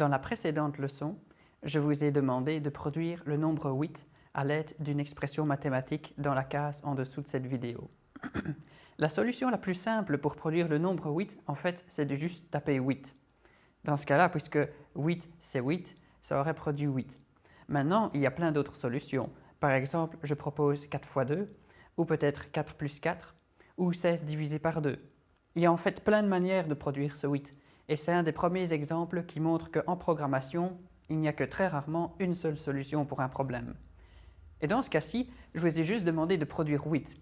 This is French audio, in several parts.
Dans la précédente leçon, je vous ai demandé de produire le nombre 8 à l'aide d'une expression mathématique dans la case en dessous de cette vidéo. La solution la plus simple pour produire le nombre 8, en fait, c'est de juste taper 8. Dans ce cas-là, puisque 8 c'est 8, ça aurait produit 8. Maintenant, il y a plein d'autres solutions. Par exemple, je propose 4 fois 2, ou peut-être 4 plus 4, ou 16 divisé par 2. Il y a en fait plein de manières de produire ce 8. Et c'est un des premiers exemples qui montre qu'en programmation, il n'y a que très rarement une seule solution pour un problème. Et dans ce cas-ci, je vous ai juste demandé de produire 8.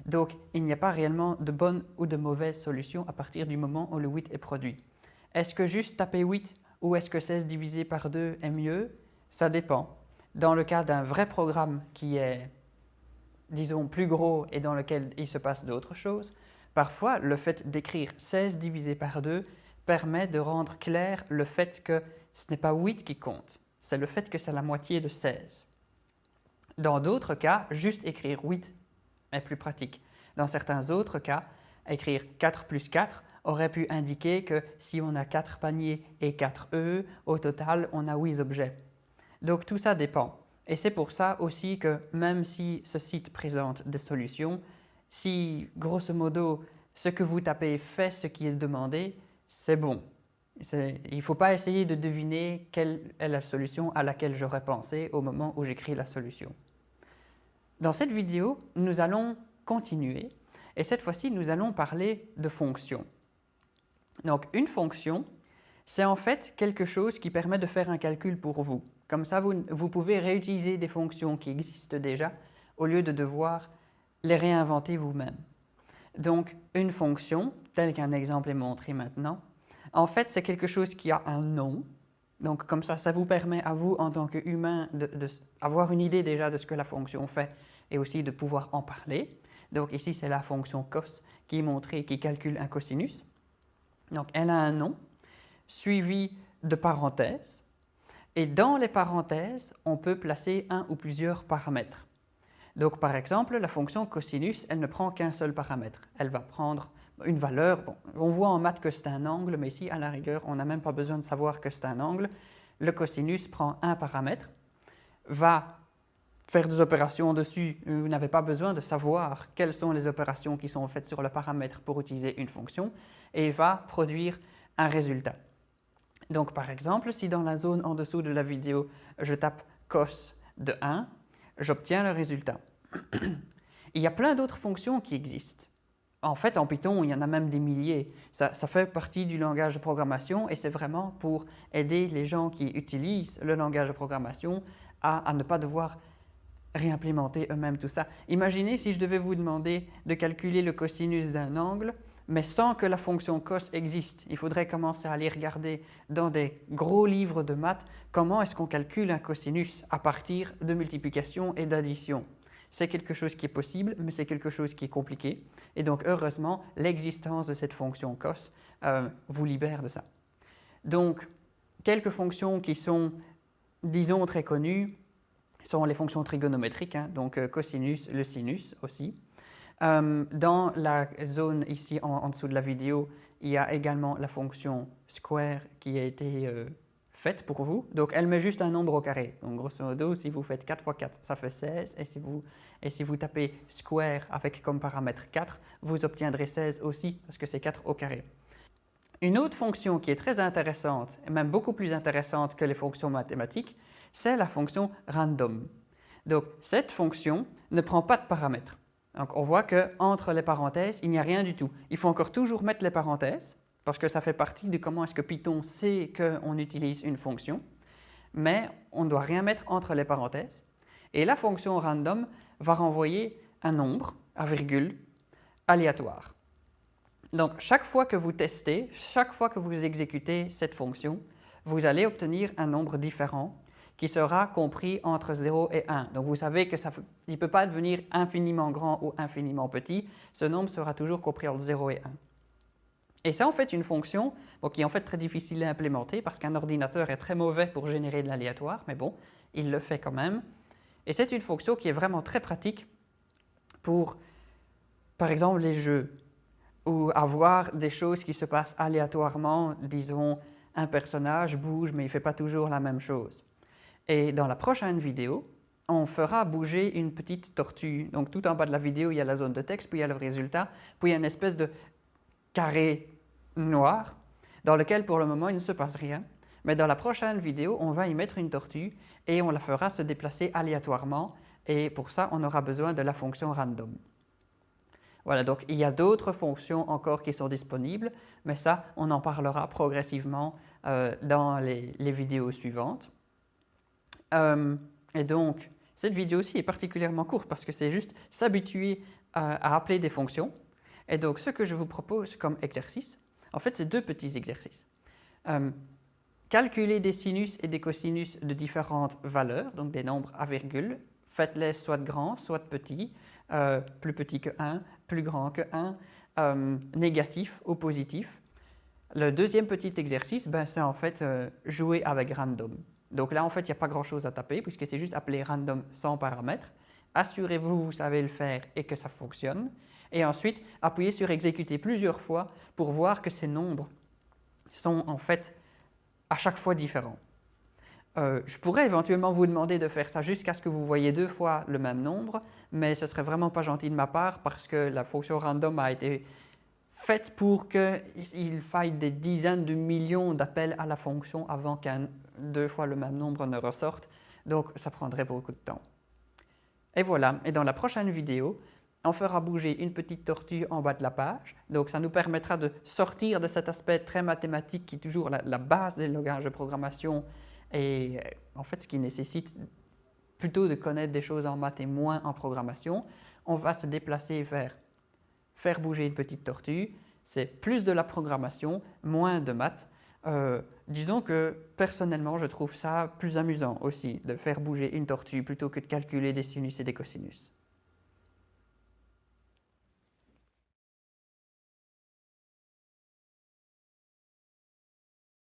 Donc, il n'y a pas réellement de bonne ou de mauvaise solution à partir du moment où le 8 est produit. Est-ce que juste taper 8 ou est-ce que 16 divisé par 2 est mieux? Ça dépend. Dans le cas d'un vrai programme qui est, disons, plus gros et dans lequel il se passe d'autres choses, parfois le fait d'écrire 16 divisé par 2 permet de rendre clair le fait que ce n'est pas 8 qui compte, c'est le fait que c'est la moitié de 16. Dans d'autres cas, juste écrire 8 est plus pratique. Dans certains autres cas, écrire 4 plus 4 aurait pu indiquer que si on a 4 paniers et 4 œufs, au total, on a 8 objets. Donc tout ça dépend. Et c'est pour ça aussi que même si ce site présente des solutions, si grosso modo ce que vous tapez fait ce qui est demandé, c'est bon. Il ne faut pas essayer de deviner quelle est la solution à laquelle j'aurais pensé au moment où j'écris la solution. Dans cette vidéo, nous allons continuer et cette fois-ci, nous allons parler de fonctions. Donc, une fonction, c'est en fait quelque chose qui permet de faire un calcul pour vous. Comme ça, vous pouvez réutiliser des fonctions qui existent déjà au lieu de devoir les réinventer vous-même. Donc, une fonction, tel qu'un exemple est montré maintenant, en fait, c'est quelque chose qui a un nom. Donc, comme ça vous permet à vous, en tant qu'humain, d'avoir une idée déjà de ce que la fonction fait et aussi de pouvoir en parler. Donc, ici, c'est la fonction cos qui est montrée, qui calcule un cosinus. Donc, elle a un nom, suivi de parenthèses. Et dans les parenthèses, on peut placer un ou plusieurs paramètres. Donc, par exemple, la fonction cosinus, elle ne prend qu'un seul paramètre. Elle va prendre une valeur. Bon, on voit en maths que c'est un angle, mais ici, à la rigueur, on n'a même pas besoin de savoir que c'est un angle. Le cosinus prend un paramètre, va faire des opérations dessus. Vous n'avez pas besoin de savoir quelles sont les opérations qui sont faites sur le paramètre pour utiliser une fonction, et va produire un résultat. Donc, par exemple, si dans la zone en dessous de la vidéo, je tape cos de 1, j'obtiens le résultat. Il y a plein d'autres fonctions qui existent. En fait, en Python, il y en a même des milliers. Ça fait partie du langage de programmation et c'est vraiment pour aider les gens qui utilisent le langage de programmation à ne pas devoir réimplémenter eux-mêmes tout ça. Imaginez si je devais vous demander de calculer le cosinus d'un angle, mais sans que la fonction cos existe. Il faudrait commencer à aller regarder dans des gros livres de maths comment est-ce qu'on calcule un cosinus à partir de multiplication et d'addition. C'est quelque chose qui est possible, mais c'est quelque chose qui est compliqué. Et donc, heureusement, l'existence de cette fonction cos vous libère de ça. Donc, quelques fonctions qui sont, disons, très connues sont les fonctions trigonométriques, donc cosinus, le sinus aussi. Dans la zone ici en dessous de la vidéo, il y a également la fonction square qui a été faite pour vous. Donc, elle met juste un nombre au carré. Donc, grosso modo, si vous faites 4 fois 4, ça fait 16. Et si vous tapez square avec comme paramètre 4, vous obtiendrez 16 aussi parce que c'est 4 au carré. Une autre fonction qui est très intéressante, et même beaucoup plus intéressante que les fonctions mathématiques, c'est la fonction random. Donc, cette fonction ne prend pas de paramètres. Donc, on voit qu'entre les parenthèses, il n'y a rien du tout. Il faut encore toujours mettre les parenthèses, parce que ça fait partie de comment est-ce que Python sait qu'on utilise une fonction, mais on ne doit rien mettre entre les parenthèses. Et la fonction random va renvoyer un nombre, à virgule, aléatoire. Donc, chaque fois que vous testez, chaque fois que vous exécutez cette fonction, vous allez obtenir un nombre différent qui sera compris entre 0 et 1. Donc, vous savez qu'il ne peut pas devenir infiniment grand ou infiniment petit. Ce nombre sera toujours compris entre 0 et 1. Et c'est en fait une fonction qui est en fait très difficile à implémenter parce qu'un ordinateur est très mauvais pour générer de l'aléatoire, mais bon, il le fait quand même. Et c'est une fonction qui est vraiment très pratique pour, par exemple, les jeux ou avoir des choses qui se passent aléatoirement, disons un personnage bouge mais il ne fait pas toujours la même chose. Et dans la prochaine vidéo, on fera bouger une petite tortue. Donc tout en bas de la vidéo, il y a la zone de texte, puis il y a le résultat, puis il y a une espèce de carré noir dans lequel pour le moment il ne se passe rien. Mais dans la prochaine vidéo, on va y mettre une tortue et on la fera se déplacer aléatoirement et pour ça, on aura besoin de la fonction random. Voilà, donc il y a d'autres fonctions encore qui sont disponibles, mais ça, on en parlera progressivement dans les vidéos suivantes. Et donc, cette vidéo-ci est particulièrement courte parce que c'est juste s'habituer à appeler des fonctions. Et donc, ce que je vous propose comme exercice, en fait, c'est deux petits exercices. Calculer des sinus et des cosinus de différentes valeurs, donc des nombres à virgule. Faites-les soit grands, soit petits, plus petit que 1, plus grand que 1, négatif ou positif. Le deuxième petit exercice, c'est en fait jouer avec random. Donc là, en fait, il n'y a pas grand-chose à taper puisque c'est juste appeler random sans paramètres. Assurez-vous que vous savez le faire et que ça fonctionne. Et ensuite, appuyez sur exécuter plusieurs fois pour voir que ces nombres sont en fait à chaque fois différents. Je pourrais éventuellement vous demander de faire ça jusqu'à ce que vous voyez 2 fois le même nombre, mais ce serait vraiment pas gentil de ma part parce que la fonction random a été faite pour qu'il faille des dizaines de millions d'appels à la fonction avant qu'un 2 fois le même nombre ne ressorte, donc ça prendrait beaucoup de temps. Et voilà, et dans la prochaine vidéo, on fera bouger une petite tortue en bas de la page, donc ça nous permettra de sortir de cet aspect très mathématique qui est toujours la base des langages de programmation et en fait ce qui nécessite plutôt de connaître des choses en maths et moins en programmation. On va se déplacer vers faire bouger une petite tortue, c'est plus de la programmation, moins de maths. Disons que personnellement je trouve ça plus amusant aussi de faire bouger une tortue plutôt que de calculer des sinus et des cosinus.